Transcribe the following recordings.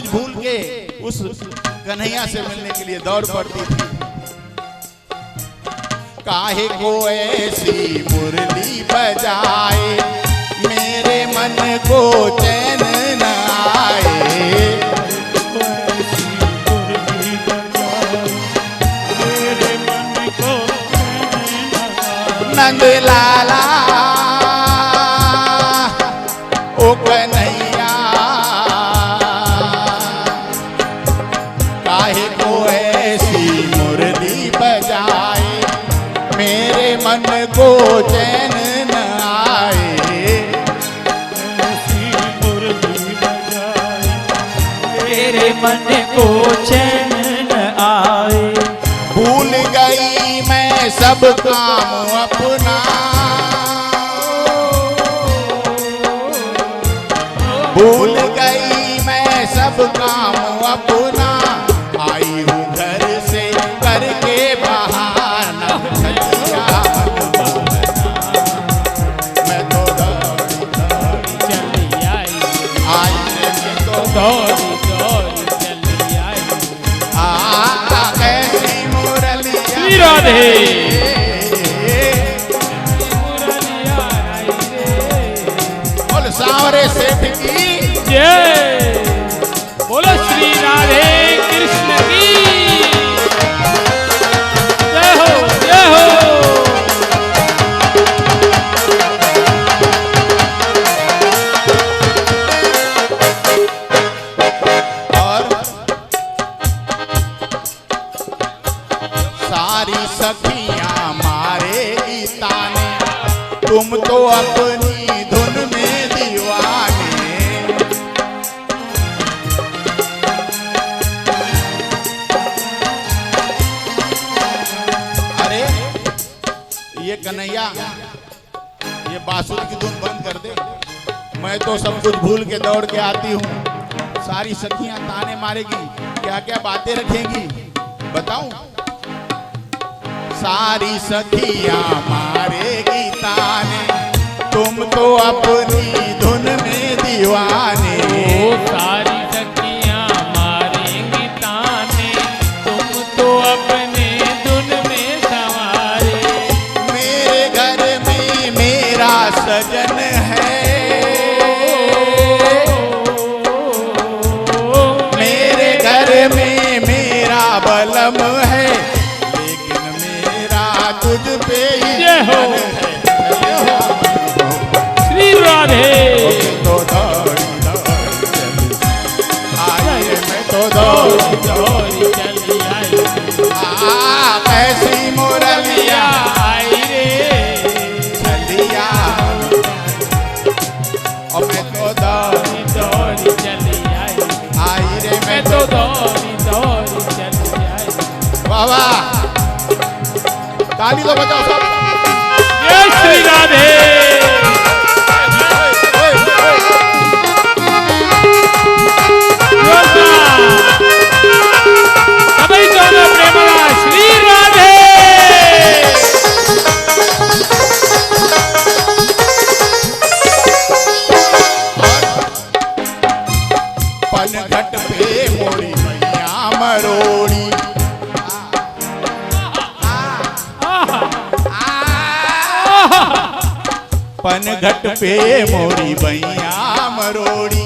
कुछ भूल के उस कन्हैया से मिलने के लिए दौड़ पड़ती थी। काहे को ऐसी मुरली बजाए, मेरे मन को चैन न आए। नंद लाला ओ कन्हैया, काहे को ऐसी मुरली बजाए, मेरे मन को चैन न आए। ऐसी मुरली बजाए, मेरे मन को चैन न आए। भूल गई मैं सब काम अपना, भूल गई मैं सब काम अपना। आई हूँ घर से करके बहाना, छलिया मैं तो दौड़ी दौड़ी चली आई, आई मैं तो दौड़ी दौड़ी चली आई। कैसी मुरलिया राधे बोल सांवरे सेठ की जय, बोलो श्री राधे कृष्ण की जय हो, जय हो। और सारी सखियां मारेगी ताने, तुम तो अपनी धुन में दीवाने। अरे ये कन्हैया, ये बांसुरी की धुन बंद कर दे, मैं तो सब कुछ भूल के दौड़ के आती हूँ। सारी सखियां ताने मारेगी, क्या क्या बातें रखेंगी बताऊं? सारी सखियां मारेगी ताने, तुम तो अपनी धुन में दीवाने। सारी सखियां मारेंगी ताने, तुम तो अपने धुन में संवारे। मेरे घर में मेरा सजन है, मेरे घर में मेरा बलम है, लेकिन मेरा तुझ पे ही मन है। श्री राधे तो दौड़ी दौड़ी चली आई, मैं तो दौड़ी दौड़ी चली आई। कैसी मुरलिया आई रे छलिया, और मैं तो दौड़ी दौड़ी चली आई, आई रे मैं तो दौड़ी दौड़ी चली आई। बाबा ताली तो बजाओ सब। जय श्री राधे सभी दोनों प्रेमला श्री राधे। पनघट पे मोड़ी मैया मरोड़ी, पनघट पे मोरी बैया मरोड़ी,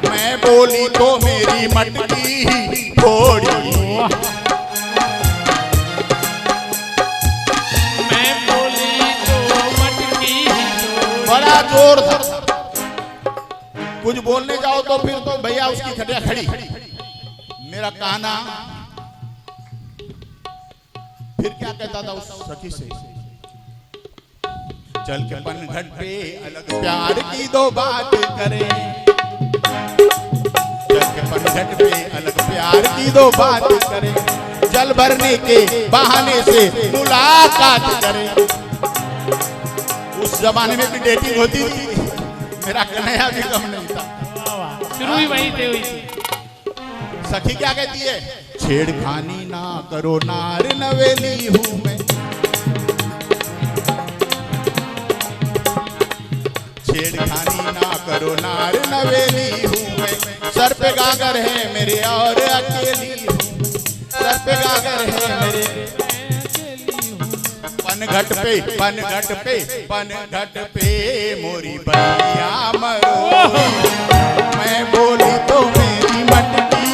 मैं बोली तो मेरी मटकी ही फोड़ी। मैं बोली तो मटकी ही तोड़ी। बड़ा जोर था, कुछ बोलने जाओ तो फिर तो भैया उसकी खटिया खड़ी। मेरा कहना फिर क्या कहता था उस सखी से, चल के पनघट पे अलग प्यार की दो बात करें, चल के पनघट पे अलग प्यार की दो बात करें, जल भरने के बहाने से मुलाकात करें। उस जमाने में भी डेटिंग होती थी, मेरा कन्हैया भी कम नहीं था। शुरू ही वहीं से हुई थी। सखी क्या कहती है, छेड़खानी ना करो नार नवेली हूं मैं, छेड़खानी ना करो नार नवेली हूं मैं, सर पे गागर है मेरे और अकेली हूँ, सर पे गागर है मेरे। पनघट पे पनघट पे पनघट पे मोरी बनिया मरो, मैं बोली तो मेरी मटकी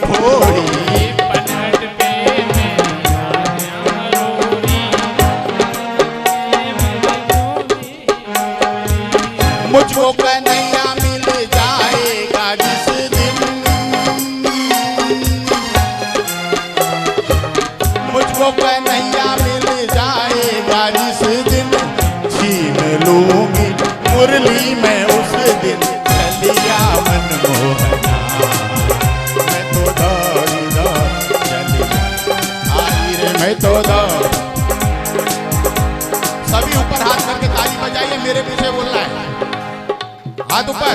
थोड़ी। पनघट पे मुझको कन्हैया मिल जाएगा जिस दिन, मुझको कन्हैया मिल जाएगा जिस दिन, छीन लूंगी मुरली मैं उस दिन, चलिया मनमोहना मैं तो दौड़ी दौड़ चली आई रे मैं तो दौड़। सभी ऊपर हाथ करके ताली बजाइए, मेरे पीछे बोलना है, हाथ ऊपर।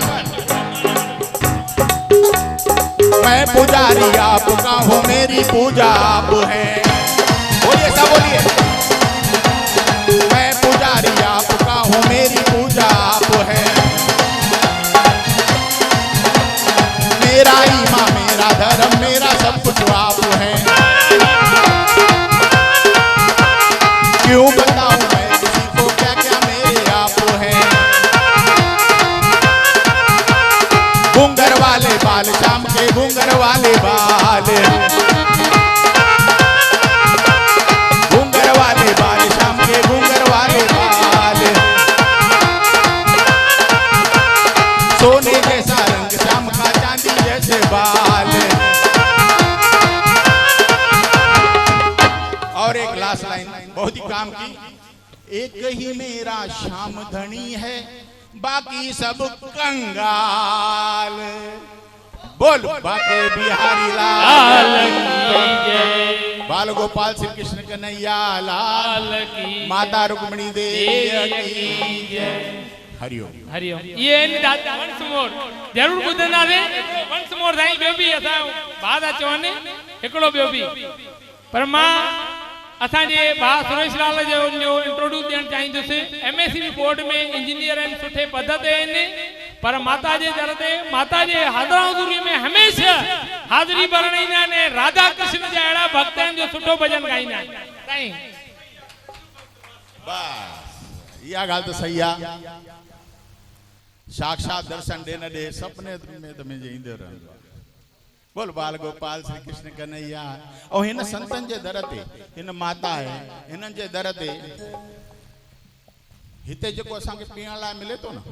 मैं पुजारी आपका हूँ, मेरी पूजा आप है, बोलिए सब बोलिए। मैं पुजारी आपका हूँ, मेरी पूजा आप है, मेरा ईमान मेरा धर्म मेरा सब कुछ आप है। क्यों बताऊं मैं किसी को क्या क्या मेरे आप है। घूंगर वाले बाल शाम के घूंगर वाले बाल, घूंगर वाले बाल शाम के घूंगर वाले बाल, सोने जैसा रंग शाम का चांदी जैसे बाल। और एक लास्ट लाइन बहुत ही काम की, एक ही मेरा श्याम धनी है बाकी सब कंगाल, बोल बाके बिहारी लाल जय, बाल गोपाल श्री कृष्ण कन्हैया लाल की माता रुक्मिणी देवी की जय। हरिओम हरिओम। ये वंस मोर जरूर ॿुधंदासीं, वंस मोर साईं। ॿियो बि असां बाद अचवनि हिकिड़ो ॿियो बि, पर मां असांजे भाउ सुरेश लाल जो इंट्रोड्यूस ॾियणु चाहींदुसि। MSc बोर्ड में इंजीनियर आहिनि, सुठे पद ते आहिनि, पर माता जे दर ते माता जे हाज़िरा हुज़ूरीअ में हमेशह हाज़िरी भरण ईंदा आहिनि। राधा कृष्ण जा अहिड़ा भक्त आहिनि जो सुठो भॼन गाईंदा आहिनि। साईं बस इहा ॻाल्हि त सही आहे, साक्षात दर्शन ॾे न ॾे सपने में त मुंहिंजे ईंदो रहंदो आहे। बोल बाल गोपाल श्री कृष्ण कन्हैया। और हिन संतन जे दर ते हिन माता आहे, हिननि जे दर ते हिते जेको असांखे पीअण लाइ मिले थो न,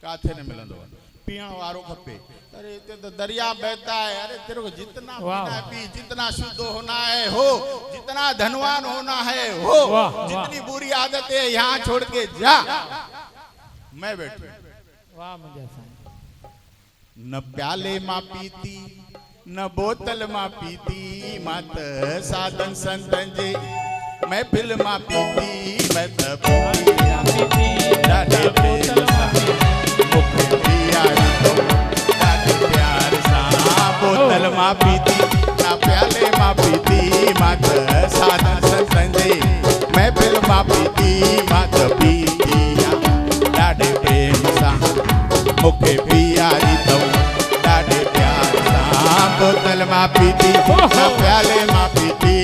काथे न मिलंदो आहे, पीअण वारो खपे। अरे हिते तो दरिया बहता है, अरे तेरे को जितना पीना है पी, जितना शुद्ध होना है हो, जितना धनवान होना है हो, जितनी बुरी आदत है यहाँ छोड़ के जा। मैं बैठू वाह मुझे साईं। न प्याले मां पीती न बोतल मां पीती, मत साधन संतन जे महफिल मां पीती, मैं त पीती ॾाढे प्यार सां, मूंखे प्यारी तो ॾाढे प्यार सां। बोतल मां पीती न प्याले मां पीती, मत साधन संतन जे महफिल मां पीती, मत पीती ॾाढे प्रेम सां, मूंखे प्यारी तो ॾाढे प्यार सां। बोतल मां पीती न प्याले मां पीती।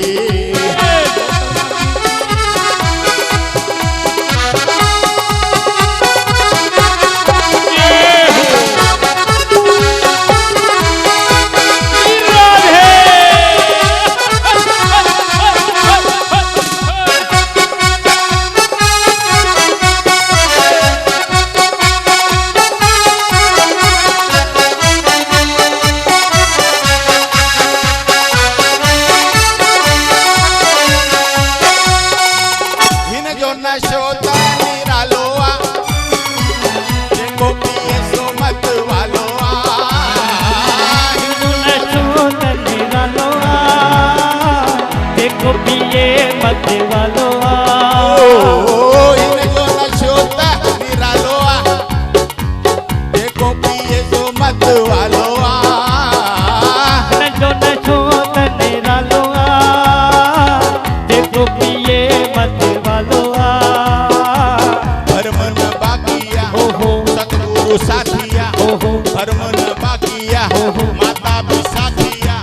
पिया माता भी साखिया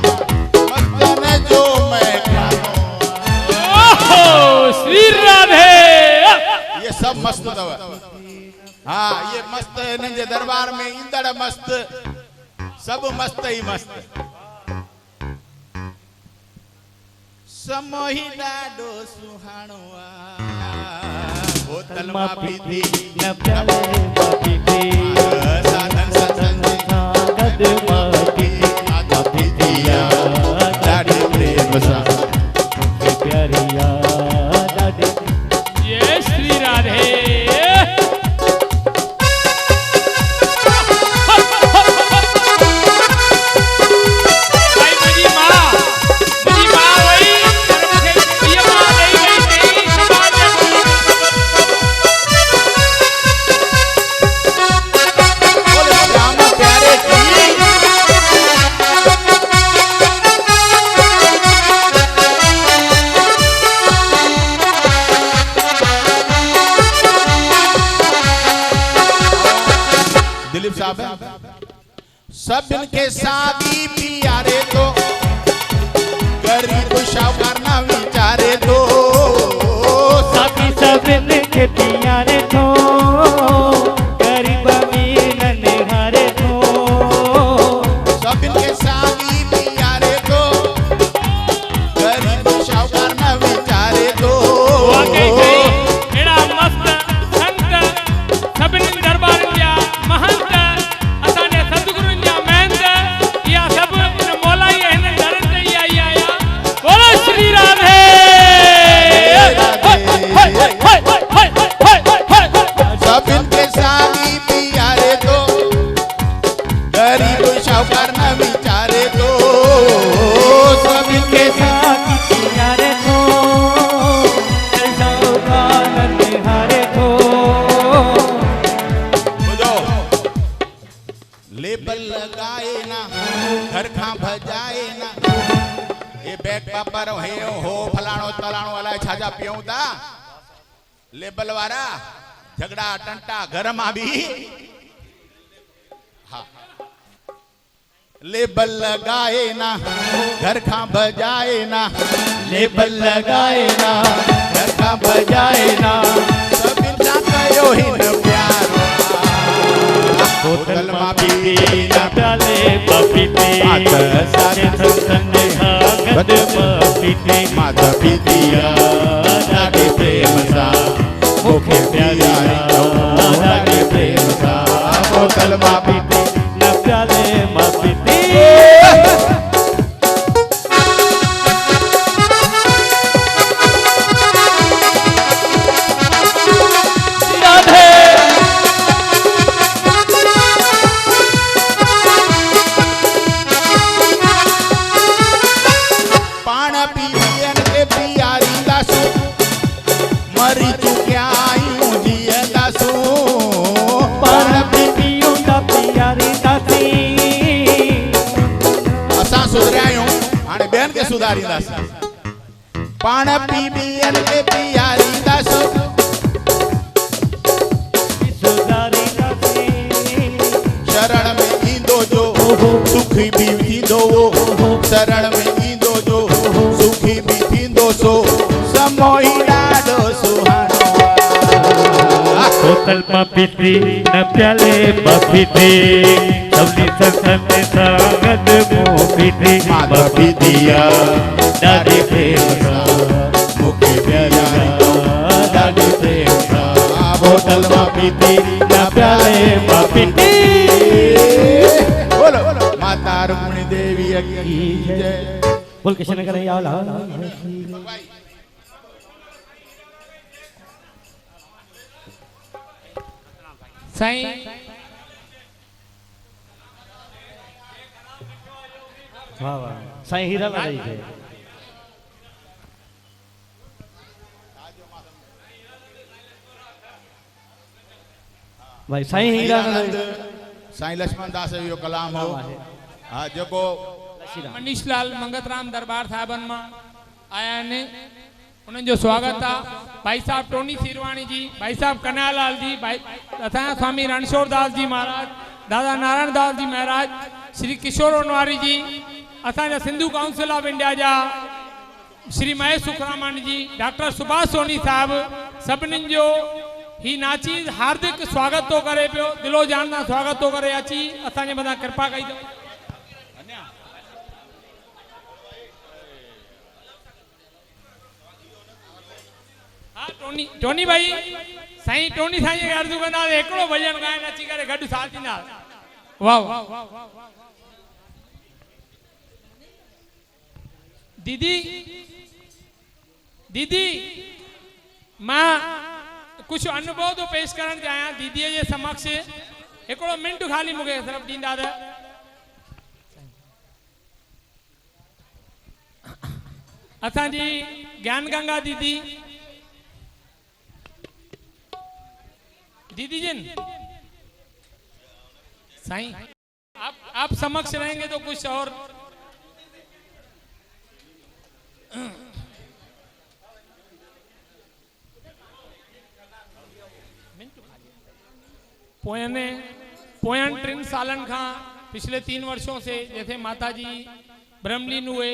मस्तन जो मैं खानो। श्री राधे। ये सब मस्त दवा। हाँ ये मस्त इन्हनि जे दरबार में ईंदड़ मस्त सब मस्त ही मस्त। समोही ॾाढो सुहाणो आ बोतल मां पीती न प्याले पीती साधन सत्संग गद पीती आधा पीतिया ॾाढे प्रेम सां प्यारिया दादी। ये श्री राधे। दिलीप साहब सब इनके शादी पियारे तो गरीब शाहूकार ना विचारे तो साथी सब इनके प्यारे तो गरीब अमीर निहारे तो सब इनके शादी पियारे तो गरीब शाहूकार ना विचारे तो वाकई एड़ा मस्त संत सभिनी दरबार जा महंत असांजे सतगुरुनि जा महंत इहा सभु इन मौलाई हिन दरनि ते ई आई आया। बोलो श्री राधे। सब इनके शादी पियारे तो गरीब शाहूकार ना विचारे तो सब इनके साथी प्यारे तो शाहूकार निहारे तो बुझो लेबल लगाए ना घर खां भजाए ना ये बैग पापर हे हो फलाणो तलाणो अलाए छाजा पियूं था लेबल वारा झगड़ा टंटा घर मां भी हाँ लेबल लगाए ना घर खां भजाए ना लेबल लगाए ना घर खां भजाए ना सभिनि सां कयो हिन प्यारो बोतल मां पीती न प्याले पीती माता सारे सत्संग गद पीती माता पीतिया ॾाढे प्रेम सां मूंखे प्यारी ॾाढे प्रेम सां बोतल मां पीती न प्याले पीती राधे। पाण पीअन के पियारी दासू मरी चुकिया आयूं जीअंदासूं पाण पीपियूं दा प्यारी दासी असां सुधरिया आहियूं हाणे ॿियनि खे सुधारींदासीं पाण पीअन के पियारी दासू सुधारी दासी शरण में ईंदो जो सुखी भी थींदो वो शरण में ईंदो जो सुखी भी थींदो सो समोही ॾाढो सुहाणो आ। बोतल पीती न प्याले पीती सभिनी सत्संग संगत मुंह पीती माता पीतिया ॾाढे प्रेम सां मूंखे प्यारी ॾाढे प्रेम सां बोतल मां पीती न प्याले पीती बोलो माता रुक्मिणी देवी की जय। बोल कृष्ण कन्हैया लाल साईं वाह वाह साईं हीरा लगाई थे भाई साईं हीरा साईं लक्ष्मण दास जो कलाम हो हाँ जेको मनीष लाल मंगतराम दरबार साहिबन मां आया आहिनि उन्हनि जो स्वागत आहे भाई साहब टोनी सीरवाणी जी भाई साहब कन्हैयालाल जी भाई असांजा स्वामी रणछोड़ दास जी महाराज दादा नारायण दास जी महाराज श्री किशोर ओनवारी जी, असांजा सिंधु काउंसिल ऑफ इंडिया जा श्री महेश सुखरामानी जी, डॉक्टर सुभाष सोनी साहब, सभिनीनि जो ही नाची हार्दिक स्वागत तो करे पियो, दिलो जान सां स्वागत तो करे अची असांजे मथां कृपा कई अथऊं। हाँ टोनी टोनी भाई साईं टोनी साईं खे अर्ज़ु कंदा हिकिड़ो भॼन ॻाइनि अची करे गॾु साथ ॾींदा। वाह वाह दीदी दीदी मां कुछ अनुभव तो पेश करण चाहियां दीदी जे समक्ष, हिकिड़ो मिंट खाली मूंखे सिर्फ़ु ॾींदा त असांजी ज्ञान गंगा दीदी दीदी जिन साईं आप समक्ष रहेंगे तो कुछ और पोयन 3 सालन का पिछले 3 वर्षों से जैसे माता जी ब्रह्मलीन हुए